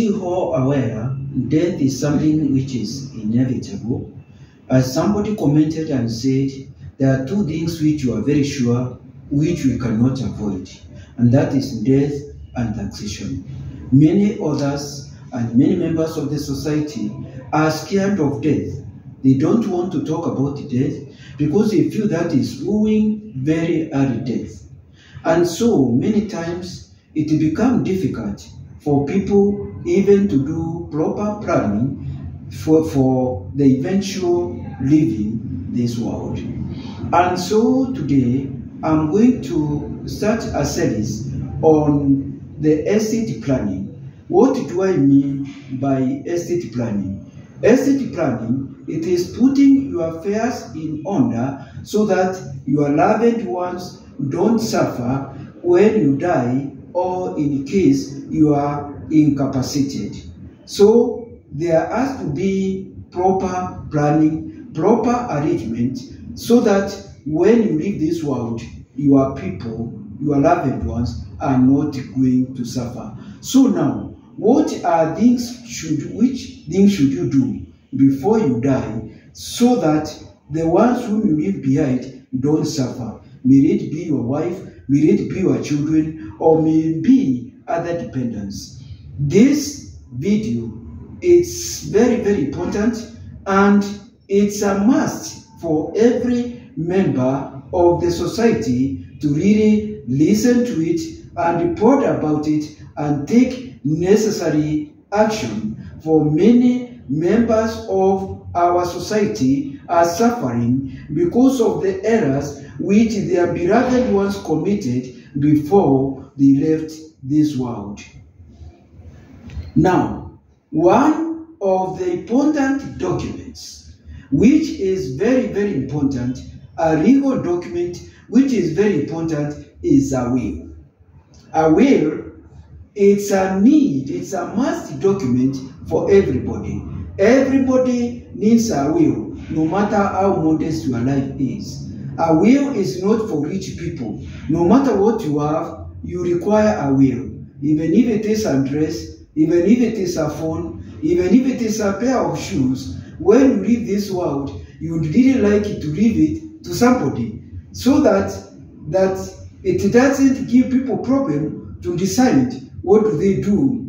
You all aware, death is something which is inevitable. As somebody commented and said, there are two things which you are very sure, which we cannot avoid, and that is death and taxation. Many others and many members of the society are scared of death. They don't want to talk about death because they feel that is wooing very early death. And so many times it becomes difficult for people even to do proper planning for the eventual leaving this world. And so today I'm going to start a series on the estate planning. What do I mean by estate planning? Estate planning, it is putting your affairs in order so that your loved ones don't suffer when you die or in case you are incapacitated. So there has to be proper planning, proper arrangement so that when you leave this world, your people, your loved ones are not going to suffer. So now, which things should you do before you die so that the ones whom you leave behind don't suffer? May it be your wife, may it be your children, or may it be other dependents. This video is very, very important, and it's a must for every member of the society to really listen to it and report about it and take necessary action. For many members of our society are suffering because of the errors which their beloved ones committed before they left this world. Now, one of the important documents, which is very, very important, a legal document which is very important, is a will. A will, it's a need, it's a must document for everybody. Everybody needs a will, no matter how modest your life is. A will is not for rich people. No matter what you have, you require a will. Even if it is a dress, even if it is a phone, even if it is a pair of shoes, when you leave this world, you would really like to leave it to somebody so that it doesn't give people problem to decide what do they do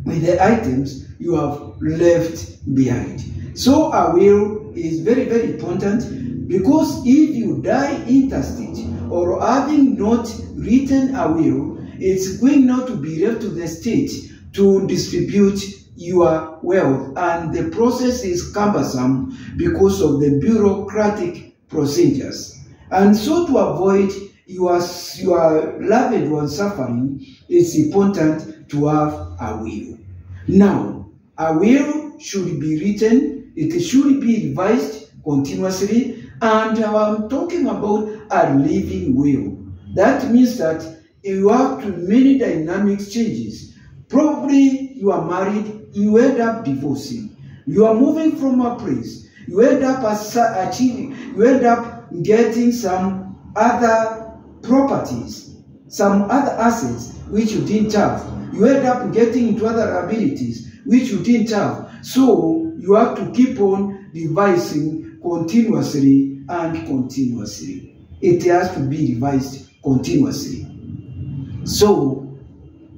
with the items you have left behind. So a will is very, very important, because if you die intestate or having not written a will, it's going not to be left to the state to distribute your wealth, and the process is cumbersome because of the bureaucratic procedures. And so to avoid your loved one suffering, it's important to have a will. Now, a will should be written, it should be revised continuously, and I'm talking about a living will. That means that you have to many dynamic changes. Probably you are married, you end up divorcing. You are moving from a place, you end up getting some other properties, some other assets which you didn't have. You end up getting into other abilities which you didn't have. So you have to keep on revising continuously and continuously. It has to be revised continuously. So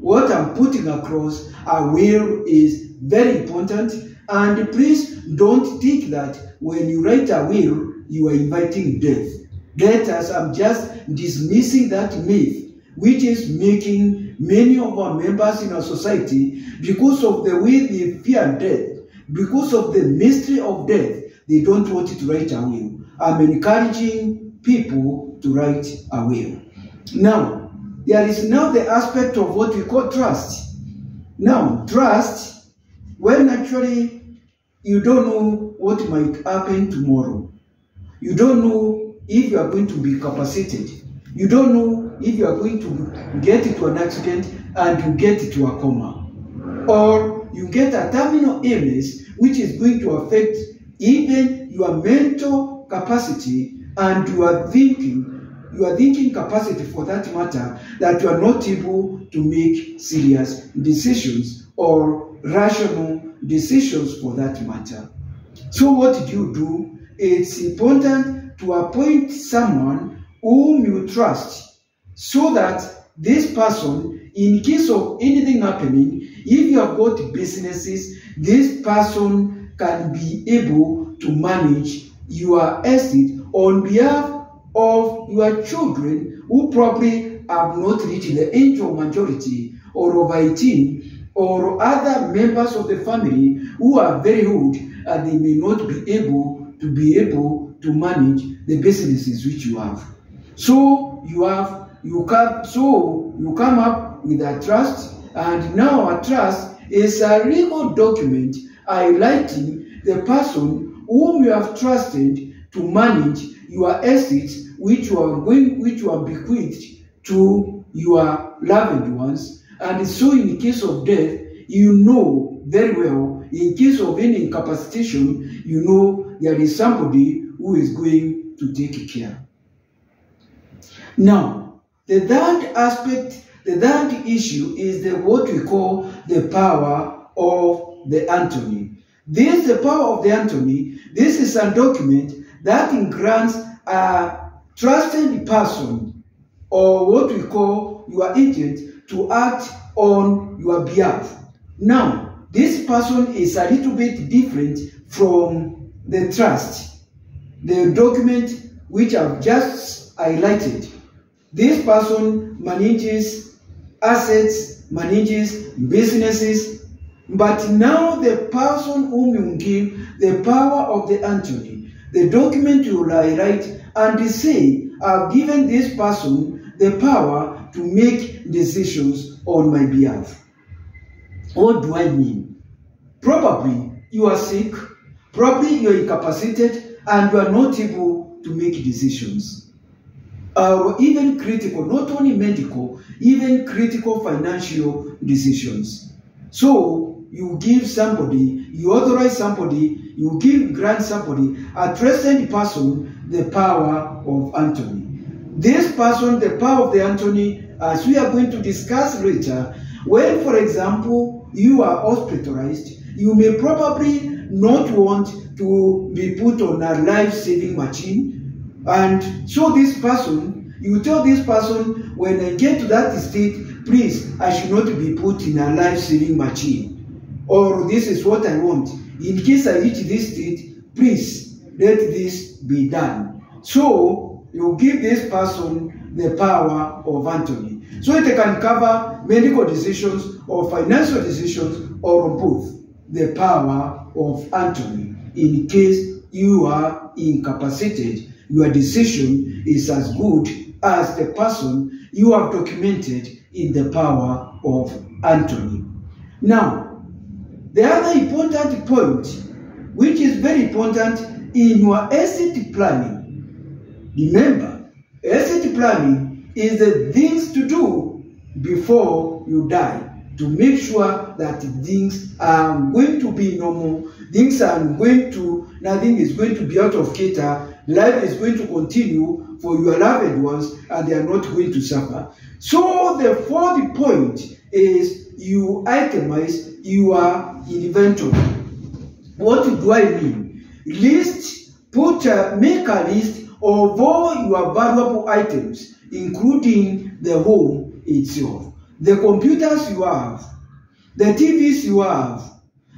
what I'm putting across, a will is very important, and please don't think that when you write a will, you are inviting death. Death, as I'm just dismissing that myth, which is making many of our members in our society, because of the way they fear death, because of the mystery of death, they don't want to write a will. I'm encouraging people to write a will. Now, there is now the aspect of what we call trust. Now, trust, when actually you don't know what might happen tomorrow. You don't know if you are going to be capacitated. You don't know if you are going to get into an accident and you get into a coma. Or you get a terminal illness which is going to affect even your mental capacity and your thinking capacity, for that matter, that you are not able to make serious decisions or rational decisions for that matter. So what do? It's important to appoint someone whom you trust, so that this person, in case of anything happening, if you have got businesses, this person can be able to manage your estate on behalf of your children who probably have not reached the age of majority or of 18, or other members of the family who are very old and they may not be able to manage the businesses which you have. So you come up with a trust, and now a trust is a legal document highlighting the person whom you have trusted to manage your assets, which you are bequeathed to your loved ones. And so in case of death, you know very well, in case of any incapacitation, you know there is somebody who is going to take care. Now, the third issue is what we call the power of the attorney. The power of the attorney, this is a document that grants a trusted person, or what we call your agent, to act on your behalf. Now, this person is a little bit different from the trust, the document which I've just highlighted. This person manages assets, manages businesses, but now the person whom you give the power of the attorney, the document you will highlight and say, I've given this person the power to make decisions on my behalf. What do I mean? Probably you are sick, probably you are incapacitated, and you are not able to make decisions. Or even critical, not only medical, even critical financial decisions. So you give somebody, you authorize somebody, you grant somebody, a trusted person, the power of attorney. This person, the power of the attorney, as we are going to discuss later, when, for example, you are hospitalized, you may probably not want to be put on a life-saving machine. And so this person, you tell this person, when I get to that state, please, I should not be put in a life-saving machine. Or this is what I want. In case I reach this state, please, let this be done. So, you give this person the power of attorney. So it can cover medical decisions or financial decisions or both. The power of attorney. In case you are incapacitated, your decision is as good as the person you have documented in the power of attorney. Now, the other important point, which is very important in your estate planning, remember, estate planning is the things to do before you die, to make sure that things are going to be normal, things are going to, nothing is going to be out of kilter, life is going to continue for your loved ones, and they are not going to suffer. So the fourth point is you itemize your inventory. What do I mean? Make a list of all your valuable items, including the home itself, the computers you have, the TVs you have,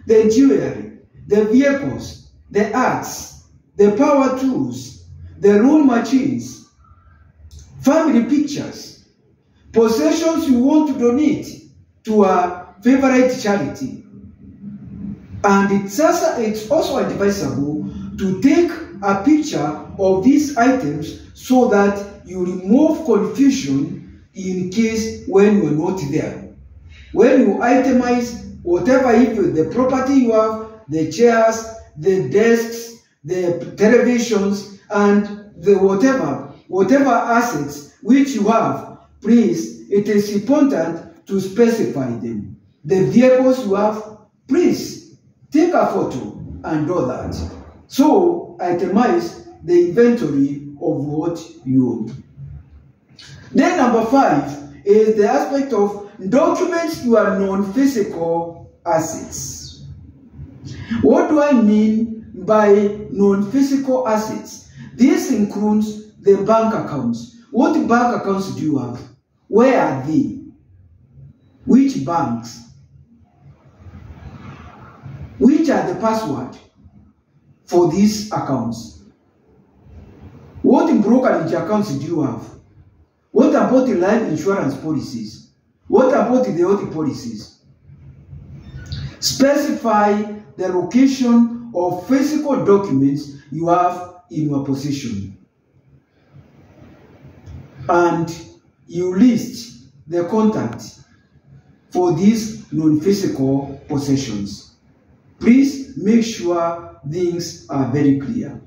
the jewelry, the vehicles, the arts, the power tools, the room machines, family pictures, possessions you want to donate to a favorite charity. And it's also advisable to take a picture of these items so that you remove confusion in case when you're not there. When you itemize whatever, if the property you have, the chairs, the desks, the televisions, and the whatever assets which you have, please, it is important to specify them. The vehicles you have, please, take a photo and do that. So, itemize the inventory of what you own. Then number 5 is the aspect of documents your non-physical assets. What do I mean by non-physical assets? This includes the bank accounts. What bank accounts do you have? Where are they? Which banks? Which are the password for these accounts? What brokerage accounts do you have? What about the life insurance policies? What about the health policies? Specify the location of physical documents you have in your possession. And you list the contact for these non-physical possessions. Please make sure things are very clear.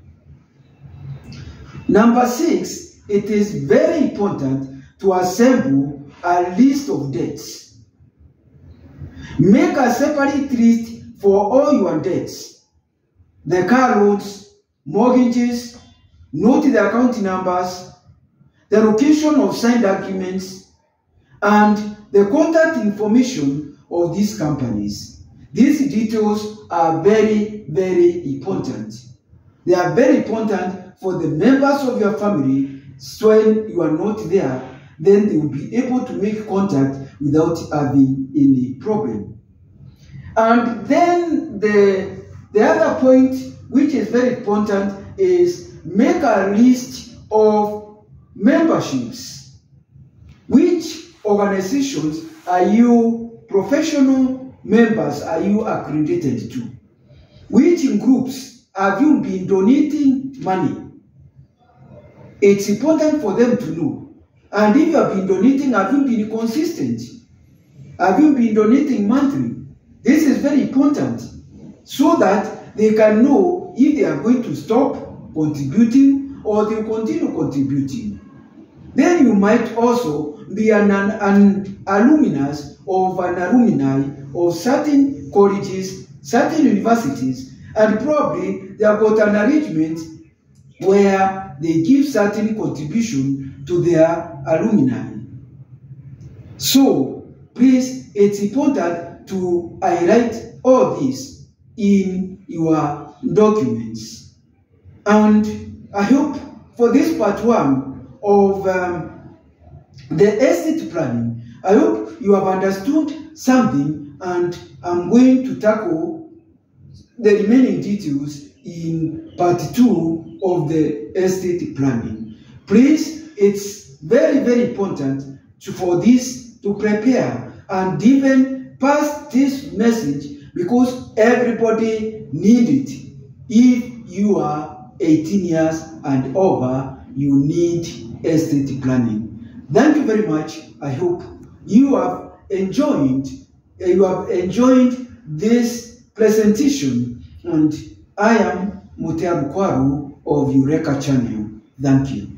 Number 6, it is very important to assemble a list of debts. Make a separate list for all your debts. The car loans, mortgages, note the account numbers, the location of signed documents, and the contact information of these companies. These details are very, very important. They are very important for the members of your family. So when you are not there, then they will be able to make contact without having any problem. And then the other point, which is very important, is make a list of memberships. Which organizations are you professional members are you accredited to? Which groups have you been donating money? It's important for them to know. And if you have been donating, have you been consistent? Have you been donating monthly? This is very important so that they can know if they are going to stop contributing or they will continue contributing. Then you might also be an alumnus of an alumni of certain colleges, certain universities, and probably they have got an arrangement where they give certain contribution to their alumni. So, please, it's important to highlight all this in your documents. And I hope for this part 1 of the estate planning, I hope you have understood something, and I'm going to tackle the remaining details in part 2 of the estate planning. Please, it's very, very important for this to prepare and even pass this message, because everybody needs it. If you are 18 years and over, you need estate planning. Thank you very much. I hope you have enjoyed this presentation, and I am Mutea Bukwaru of Eureka Channel. Thank you.